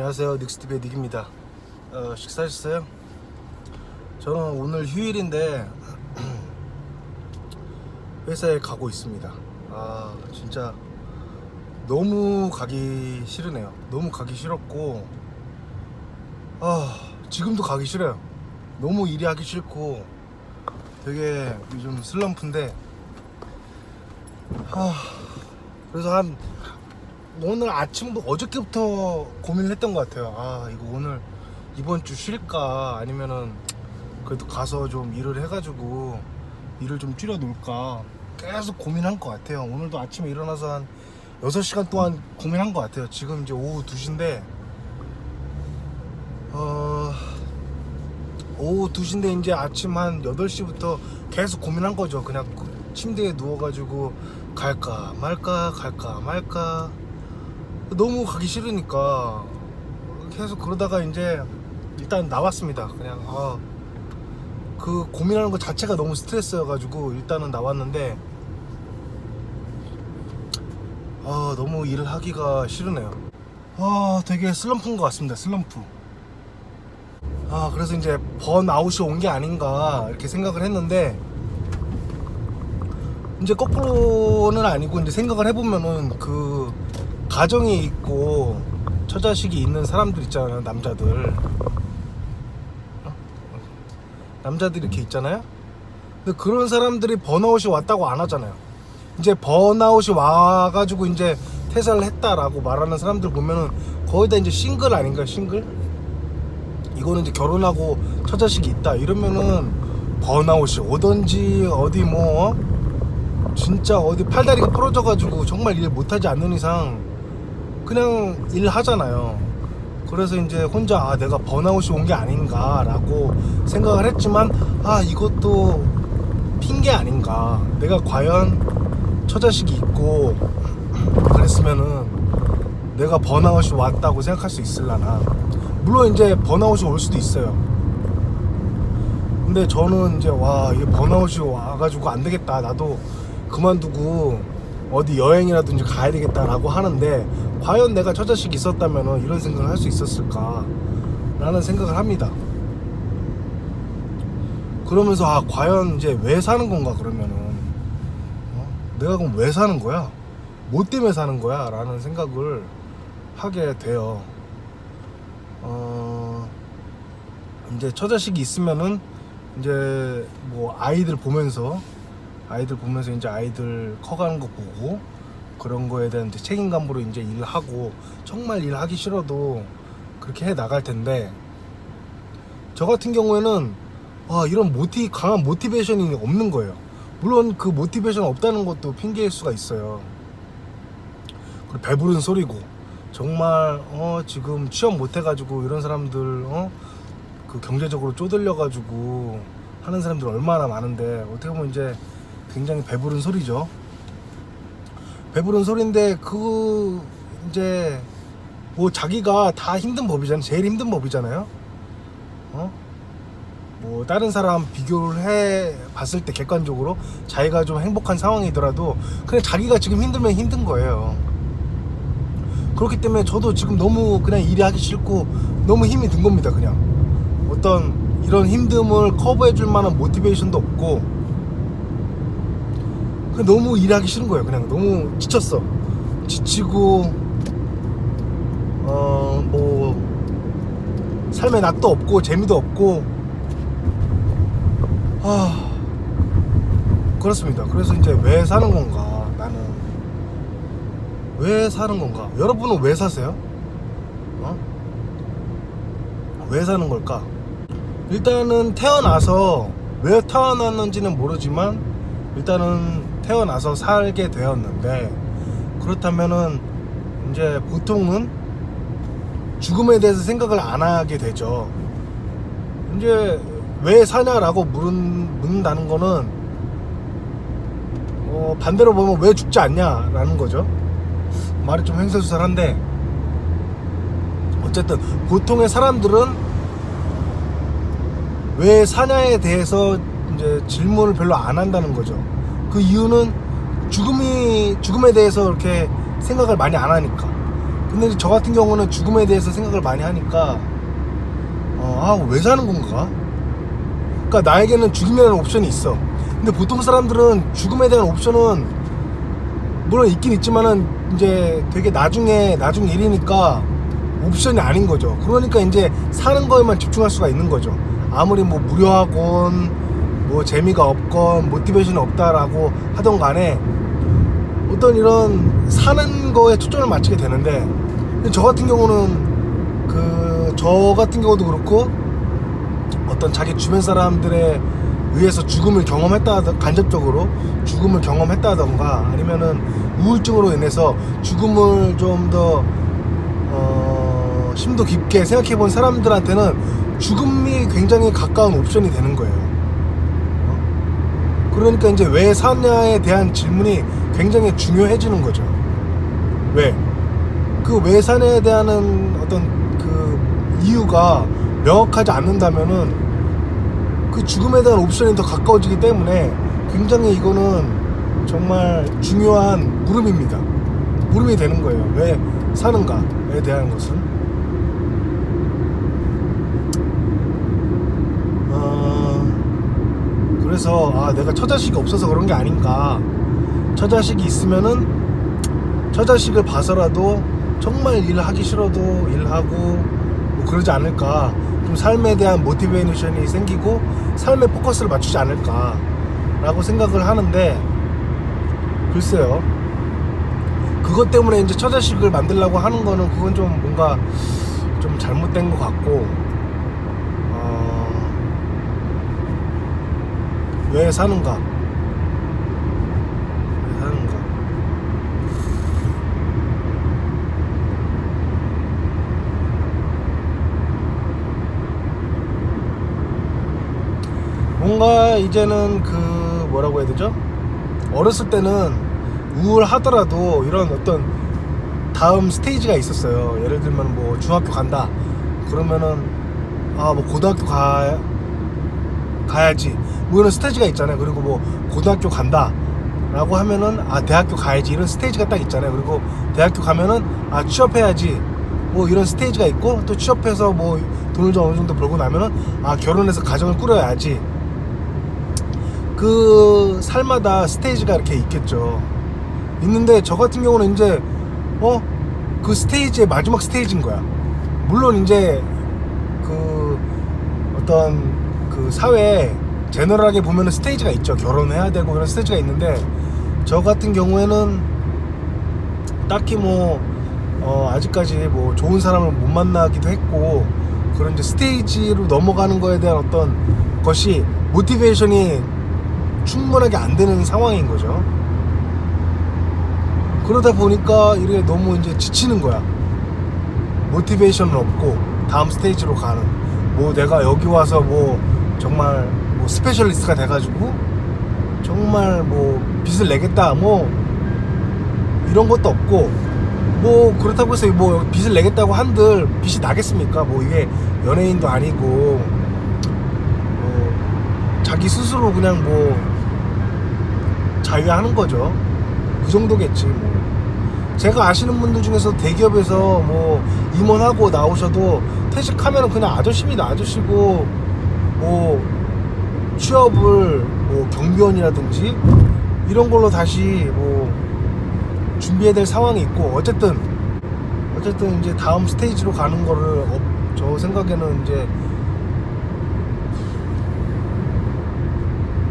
안녕하세요. 닉스TV의 닉입니다. 식사하셨어요? 저는 오늘 휴일인데 회사에 가고 있습니다. 진짜 너무 가기 싫으네요. 너무 가기 싫었고 지금도 가기 싫어요. 너무 일이 하기 싫고 되게 요즘 슬럼프인데 그래서 오늘 아침부터 어저께부터 고민을 했던 것 같아요. 이거 오늘 이번 주 쉴까 아니면은 그래도 가서 좀 일을 해가지고 일을 좀 줄여 놓을까 계속 고민한 것 같아요. 오늘도 아침에 일어나서 한 6시간 동안 고민한 것 같아요. 지금 이제 오후 2시인데 오후 2시인데 이제 아침 한 8시부터 계속 고민한 거죠. 그냥 침대에 누워가지고 갈까 말까 갈까 말까 너무 가기 싫으니까 계속 그러다가 이제 일단 나왔습니다. 그냥 그 고민하는 것 자체가 너무 스트레스여가지고 일단은 나왔는데 너무 일을 하기가 싫으네요. 되게 슬럼프인 것 같습니다. 슬럼프. 그래서 이제 번아웃이 온 게 아닌가 이렇게 생각을 했는데 이제 거꾸로는 아니고 이제 생각을 해보면은 그 가정이 있고 처자식이 있는 사람들 있잖아요. 남자들 이렇게 있잖아요. 근데 그런 사람들이 번아웃이 왔다고 안 하잖아요. 이제 번아웃이 와가지고 이제 퇴사를 했다라고 말하는 사람들 보면은 거의 다 이제 싱글 아닌가요? 싱글? 이거는 이제 결혼하고 처자식이 있다 이러면은 번아웃이 오던지 어디 진짜 어디 팔다리가 부러져가지고 정말 일 못하지 않는 이상 그냥 일하잖아요. 그래서 이제 혼자 내가 번아웃이 온 게 아닌가 라고 생각을 했지만 이것도 핑계 아닌가. 내가 과연 처자식이 있고 그랬으면은 내가 번아웃이 왔다고 생각할 수 있을라나. 물론 이제 번아웃이 올 수도 있어요. 근데 저는 이제 이게 번아웃이 와가지고 안 되겠다, 나도 그만두고 어디 여행이라든지 가야 되겠다라고 하는데 과연 내가 처자식이 있었다면 이런 생각을 할 수 있었을까 라는 생각을 합니다. 그러면서 과연 이제 왜 사는 건가. 그러면은 내가 그럼 왜 사는 거야, 뭐 때문에 사는 거야 라는 생각을 하게 돼요. 이제 처자식이 있으면은 이제 아이들 보면서 이제 아이들 커가는 거 보고 그런 거에 대한 이제 책임감으로 이제 일을 하고 정말 일하기 싫어도 그렇게 해 나갈 텐데, 저 같은 경우에는 이런 강한 모티베이션이 없는 거예요. 물론 그 모티베이션 없다는 것도 핑계일 수가 있어요. 그리고 배부른 소리고 정말 지금 취업 못 해가지고 이런 사람들 그 경제적으로 쪼들려가지고 하는 사람들 얼마나 많은데 어떻게 보면 이제 굉장히 배부른 소리죠. 배부른 소리인데 이제 자기가 다 힘든 법이잖아요. 제일 힘든 법이잖아요. 다른 사람 비교를 해 봤을 때 객관적으로 자기가 좀 행복한 상황이더라도 그냥 자기가 지금 힘들면 힘든 거예요. 그렇기 때문에 저도 지금 너무 그냥 일이 하기 싫고 너무 힘이 든 겁니다. 그냥 어떤 이런 힘듦을 커버해 줄 만한 모티베이션도 없고 너무 일하기 싫은 거예요. 그냥 너무 지쳤어. 지치고 삶에 낯도 없고 재미도 없고 그렇습니다. 그래서 이제 왜 사는 건가, 나는 왜 사는 건가. 여러분은 왜 사세요? 왜 사는 걸까? 일단은 태어나서 왜 태어났는지는 모르지만 일단은 태어나서 살게 되었는데, 그렇다면은 이제 보통은 죽음에 대해서 생각을 안 하게 되죠. 이제 왜 사냐라고 묻는다는 거는 반대로 보면 왜 죽지 않냐라는 거죠. 말이 좀 횡설수설한데 어쨌든 보통의 사람들은 왜 사냐에 대해서 이제 질문을 별로 안 한다는 거죠. 그 이유는 죽음에 대해서 이렇게 생각을 많이 안 하니까. 근데 이제 저 같은 경우는 죽음에 대해서 생각을 많이 하니까 왜 사는 건가? 그러니까 나에게는 죽음이라는 옵션이 있어. 근데 보통 사람들은 죽음에 대한 옵션은 물론 있긴 있지만은 이제 되게 나중에 나중 일이니까 옵션이 아닌 거죠. 그러니까 이제 사는 거에만 집중할 수가 있는 거죠. 아무리 뭐 무료하건 뭐 재미가 없건 모티베이션이 없다라고 하던 간에 어떤 이런 사는 거에 초점을 맞추게 되는데, 저 같은 경우는 저 같은 경우도 그렇고 어떤 자기 주변 사람들에 의해서 죽음을 경험했다, 간접적으로 죽음을 경험했다던가 아니면은 우울증으로 인해서 죽음을 좀 더 심도 깊게 생각해 본 사람들한테는 죽음이 굉장히 가까운 옵션이 되는 거예요. 그러니까 이제 왜 사냐에 대한 질문이 굉장히 중요해지는 거죠. 왜 사냐에 대한 어떤 그 이유가 명확하지 않는다면은 그 죽음에 대한 옵션이 더 가까워지기 때문에 굉장히 이거는 정말 중요한 물음입니다. 물음이 되는 거예요. 왜 사는가에 대한 것은. 그래서 내가 처자식이 없어서 그런 게 아닌가. 처자식이 있으면은 처자식을 봐서라도 정말 일하기 싫어도 일하고 뭐 그러지 않을까. 좀 삶에 대한 모티베이션이 생기고 삶에 포커스를 맞추지 않을까 라고 생각을 하는데, 글쎄요, 그것 때문에 이제 처자식을 만들려고 하는 거는 그건 좀 뭔가 좀 잘못된 것 같고, 왜 사는가? 뭔가 이제는 뭐라고 해야 되죠? 어렸을 때는 우울하더라도 이런 어떤 다음 스테이지가 있었어요. 예를 들면 뭐 중학교 간다 그러면은 뭐 고등학교 가야지 뭐 이런 스테이지가 있잖아요. 그리고 뭐 고등학교 간다 라고 하면은 대학교 가야지 이런 스테이지가 딱 있잖아요. 그리고 대학교 가면은 취업해야지 뭐 이런 스테이지가 있고, 또 취업해서 뭐 돈을 좀 어느 정도 벌고 나면은 결혼해서 가정을 꾸려야지. 그 살마다 스테이지가 이렇게 있겠죠. 있는데 저 같은 경우는 이제 그 스테이지의 마지막 스테이지인 거야. 물론 이제 어떤 사회에 제너럴하게 보면은 스테이지가 있죠. 결혼해야 되고 그런 스테이지가 있는데, 저 같은 경우에는 딱히 아직까지 뭐 좋은 사람을 못 만나기도 했고, 그런 이제 스테이지로 넘어가는 거에 대한 어떤 것이 모티베이션이 충분하게 안 되는 상황인 거죠. 그러다 보니까 이게 너무 이제 지치는 거야. 모티베이션은 없고 다음 스테이지로 가는, 뭐 내가 여기 와서 뭐 정말 뭐 스페셜리스트가 돼가지고 정말 뭐 빚을 내겠다 뭐 이런 것도 없고, 뭐 그렇다고 해서 뭐 빚을 내겠다고 한들 빚이 나겠습니까? 뭐 이게 연예인도 아니고 자기 스스로 그냥 뭐 자유하는 거죠. 그 정도겠지 뭐. 제가 아시는 분들 중에서 대기업에서 뭐 임원하고 나오셔도 퇴직하면 그냥 아저씨입니다. 아저씨고 뭐 취업을 뭐 경비원이라든지 이런 걸로 다시 뭐 준비해야 될 상황이 있고, 어쨌든 이제 다음 스테이지로 가는 거를 저 생각에는 이제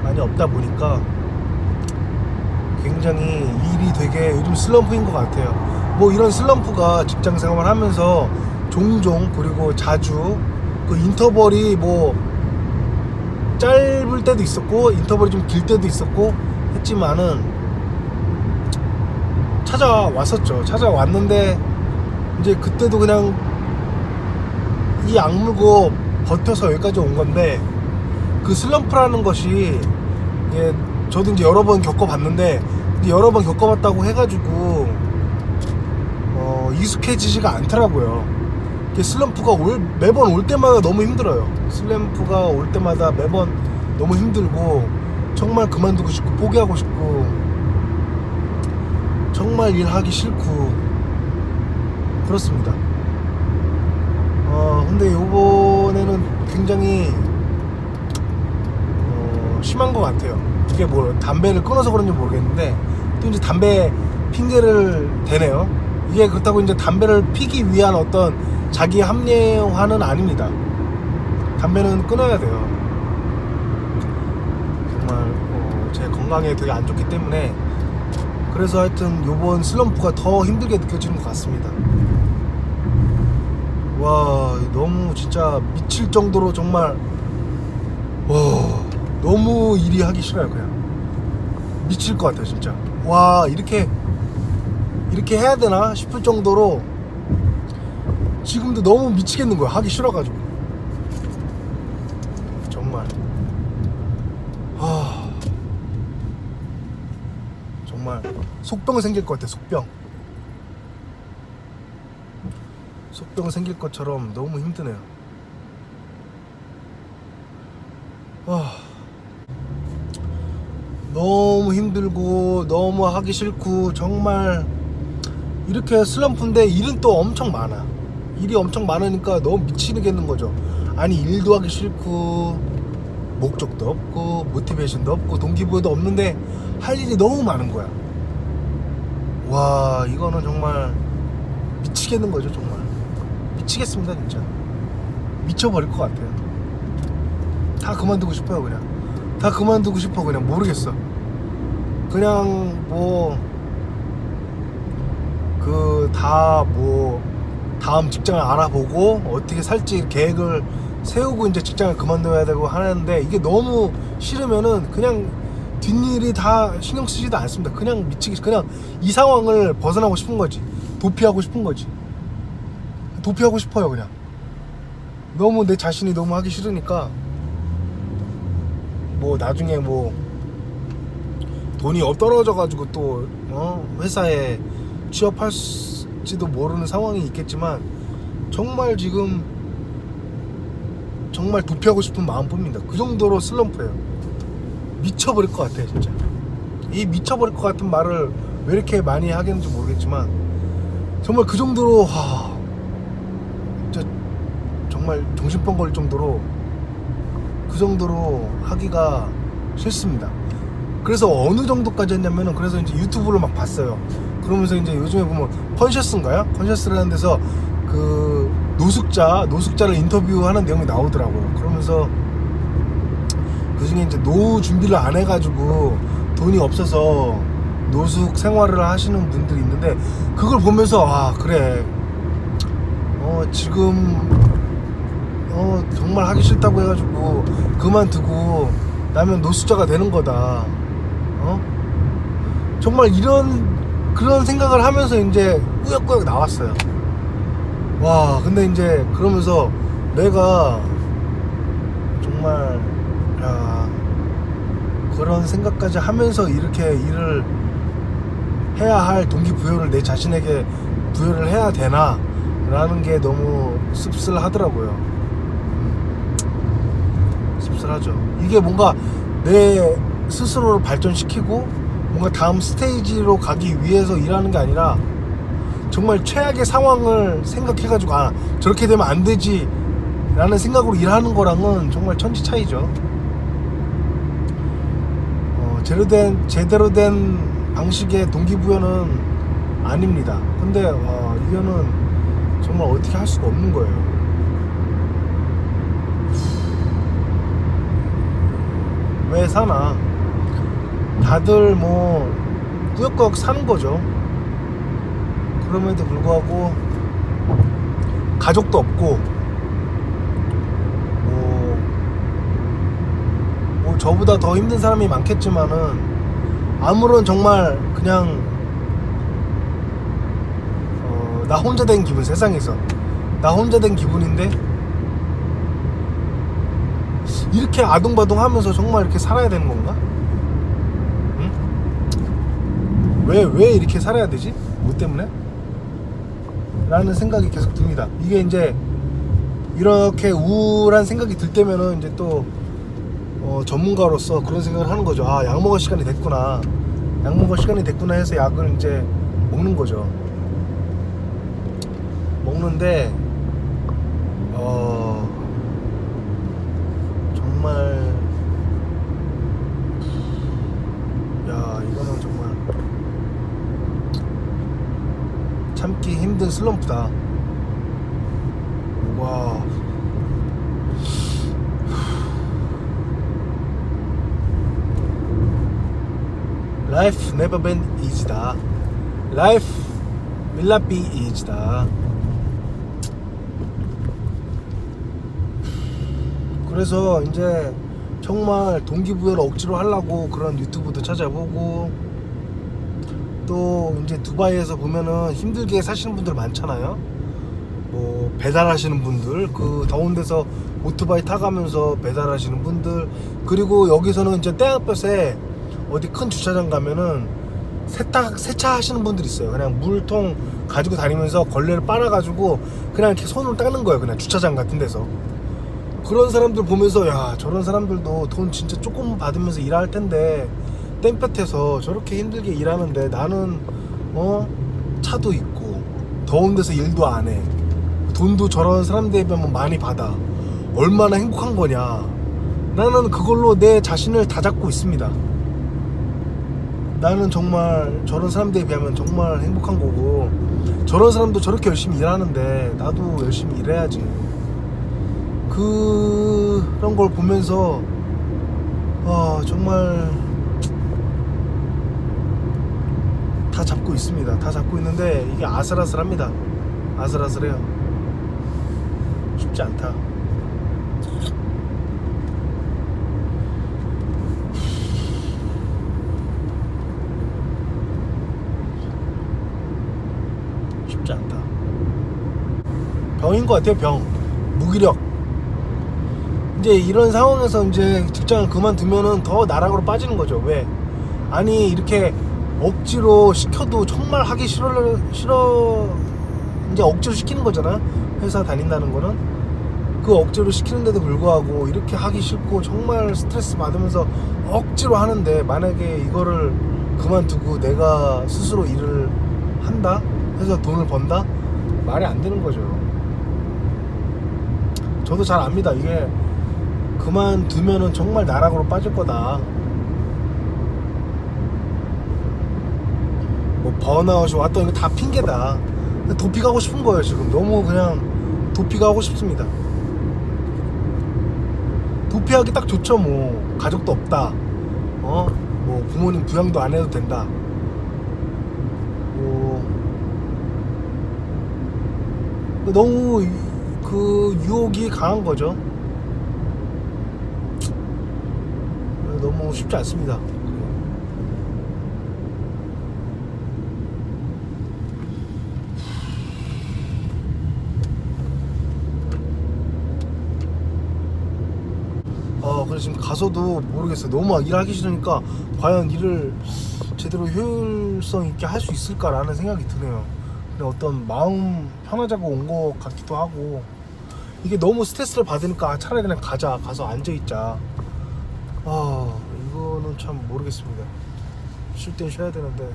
많이 없다 보니까 굉장히 일이 되게 요즘 슬럼프인 것 같아요. 뭐 이런 슬럼프가 직장 생활을 하면서 종종, 그리고 자주 인터벌이 뭐 짧을 때도 있었고 인터벌이 좀 길 때도 있었고 했지만은 찾아왔었죠. 찾아왔는데 이제 그때도 그냥 이 악물고 버텨서 여기까지 온 건데, 그 슬럼프라는 것이 저도 이제 여러 번 겪어봤는데, 여러 번 겪어봤다고 해가지고 익숙해지지가 않더라고요. 슬럼프가 매번 올 때마다 너무 힘들어요. 슬럼프가 올 때마다 매번 너무 힘들고 정말 그만두고 싶고 포기하고 싶고 정말 일하기 싫고 그렇습니다. 근데 요번에는 굉장히 심한 것 같아요. 이게 뭐 담배를 끊어서 그런지 모르겠는데 또 이제 담배 핑계를 대네요. 이게 그렇다고 이제 담배를 피기 위한 어떤 자기 합리화는 아닙니다. 담배는 끊어야 돼요. 정말 제 건강에 되게 안 좋기 때문에. 그래서 하여튼 요번 슬럼프가 더 힘들게 느껴지는 것 같습니다. 와, 너무 진짜 미칠 정도로 정말 너무 일이 하기 싫어요. 그냥 미칠 것 같아요 진짜. 와, 이렇게 해야 되나 싶을 정도로 지금도 너무 미치겠는 거야. 하기 싫어가지고 정말. 정말 속병 생길 것 같아. 속병 생길 것처럼 너무 힘드네요. 너무 힘들고 너무 하기 싫고 정말 이렇게 슬럼프인데 일은 또 엄청 많아. 일이 엄청 많으니까 너무 미치겠는 거죠. 아니, 일도 하기 싫고 목적도 없고 모티베이션도 없고 동기부여도 없는데 할 일이 너무 많은 거야. 와, 이거는 정말 미치겠는 거죠. 정말 미치겠습니다 진짜. 미쳐버릴 것 같아요. 다 그만두고 싶어요. 그냥 다 그만두고 싶어. 그냥 모르겠어. 그냥 다음 직장을 알아보고 어떻게 살지 계획을 세우고 이제 직장을 그만둬야 되고 하는데, 이게 너무 싫으면은 그냥 뒷일이 다 신경 쓰지도 않습니다. 그냥 그냥 이 상황을 벗어나고 싶은 거지. 도피하고 싶은 거지. 도피하고 싶어요. 그냥 너무 내 자신이 너무 하기 싫으니까. 나중에 돈이 떨어져가지고 또 회사에 취업할지도 모르는 상황이 있겠지만, 정말 지금 정말 도피하고 싶은 마음뿐입니다. 그 정도로 슬럼프예요. 미쳐버릴 것 같아 진짜. 이 미쳐버릴 것 같은 말을 왜 이렇게 많이 하겠는지 모르겠지만 정말 그 정도로 진짜 정말 정신병 걸릴 정도로, 그 정도로 하기가 싫습니다. 그래서 어느 정도까지 했냐면은, 그래서 이제 유튜브를 막 봤어요. 그러면서 이제 요즘에 보면 컨셔스인가요? 컨셔스라는 데서 그 노숙자를 인터뷰하는 내용이 나오더라고요. 그러면서 그 중에 이제 노후 준비를 안 해가지고 돈이 없어서 노숙 생활을 하시는 분들이 있는데, 그걸 보면서 그래, 지금 정말 하기 싫다고 해가지고 그만두고 나면 노숙자가 되는 거다. 정말 그런 생각을 하면서 이제 꾸역꾸역 나왔어요. 와, 근데 이제 그러면서 내가 정말 그런 생각까지 하면서 이렇게 일을 해야 할 동기부여를 내 자신에게 부여를 해야 되나 라는 게 너무 씁쓸하더라고요. 씁쓸하죠. 이게 뭔가 내 스스로를 발전시키고 뭔가 다음 스테이지로 가기 위해서 일하는 게 아니라, 정말 최악의 상황을 생각해가지고 저렇게 되면 안 되지 라는 생각으로 일하는 거랑은 정말 천지 차이죠. 제대로 된 방식의 동기부여는 아닙니다. 근데 이거는 정말 어떻게 할 수가 없는 거예요. 왜 사나? 다들 꾸역꾸역 사는 거죠. 그럼에도 불구하고 가족도 없고 저보다 더 힘든 사람이 많겠지만은, 아무런 정말 그냥 나 혼자 된 기분, 세상에서 나 혼자 된 기분인데 이렇게 아둥바둥 하면서 정말 이렇게 살아야 되는 건가? 응? 왜 이렇게 살아야 되지? 뭐 때문에? 라는 생각이 계속 듭니다. 이게 이제 이렇게 우울한 생각이 들 때면은 이제 또 전문가로서 그런 생각을 하는 거죠. 약 먹을 시간이 됐구나. 약 먹을 시간이 됐구나 해서 약을 이제 먹는 거죠. 먹는데 정말 야 이거는 정말 참기 힘든 슬럼프다. 와. Life never been easy다. Life will not be easy다. 그래서 이제 정말 동기부여를 억지로 하려고 그런 유튜브도 찾아보고, 또 이제 두바이에서 보면은 힘들게 사시는 분들 많잖아요. 뭐 배달하시는 분들, 그 더운 데서 오토바이 타가면서 배달하시는 분들, 그리고 여기서는 이제 땡볕에 어디 큰 주차장 가면은 세차 하시는 분들 있어요. 그냥 물통 가지고 다니면서 걸레를 빨아가지고 그냥 이렇게 손으로 닦는 거예요. 그냥 주차장 같은 데서. 그런 사람들 보면서 야 저런 사람들도 돈 진짜 조금 받으면서 일할 텐데 땡볕에서 저렇게 힘들게 일하는데 나는 차도 있고 더운 데서 일도 안 해. 돈도 저런 사람들에 비하면 많이 받아. 얼마나 행복한 거냐. 나는 그걸로 내 자신을 다 잡고 있습니다. 나는 정말 저런 사람들에 비하면 정말 행복한 거고, 저런 사람도 저렇게 열심히 일하는데 나도 열심히 일해야지. 그런 걸 보면서 정말 다 잡고 있습니다. 다 잡고 있는데 이게 아슬아슬합니다. 아슬아슬해요. 쉽지 않다. 쉽지 않다. 병인 것 같아요. 병. 무기력. 이제 이런 상황에서 이제 직장을 그만두면은 더 나락으로 빠지는 거죠. 왜? 아니 이렇게 억지로 시켜도 정말 하기 싫어 이제 억지로 시키는 거잖아. 회사 다닌다는 거는 그 억지로 시키는데도 불구하고 이렇게 하기 싫고 정말 스트레스 받으면서 억지로 하는데, 만약에 이거를 그만두고 내가 스스로 일을 한다 해서 돈을 번다? 말이 안 되는 거죠. 저도 잘 압니다. 이게 그만두면은 정말 나락으로 빠질 거다. 뭐 번아웃이 왔던 이거 다 핑계다. 도피 가고 싶은 거예요. 지금 너무 그냥 도피 가고 싶습니다. 도피하기 딱 좋죠. 뭐 가족도 없다. 뭐 부모님 부양도 안 해도 된다. 뭐 너무 그 유혹이 강한 거죠. 너무 쉽지 않습니다. 그래서 지금 가서도 모르겠어요. 너무 막 일하기 싫으니까 과연 일을 제대로 효율성 있게 할 수 있을까라는 생각이 드네요. 근데 어떤 마음 편하자고 온 것 같기도 하고, 이게 너무 스트레스를 받으니까 차라리 그냥 가서 앉아있자. 이거는 참 모르겠습니다. 쉴 땐 쉬어야 되는데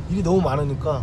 일이 너무 많으니까.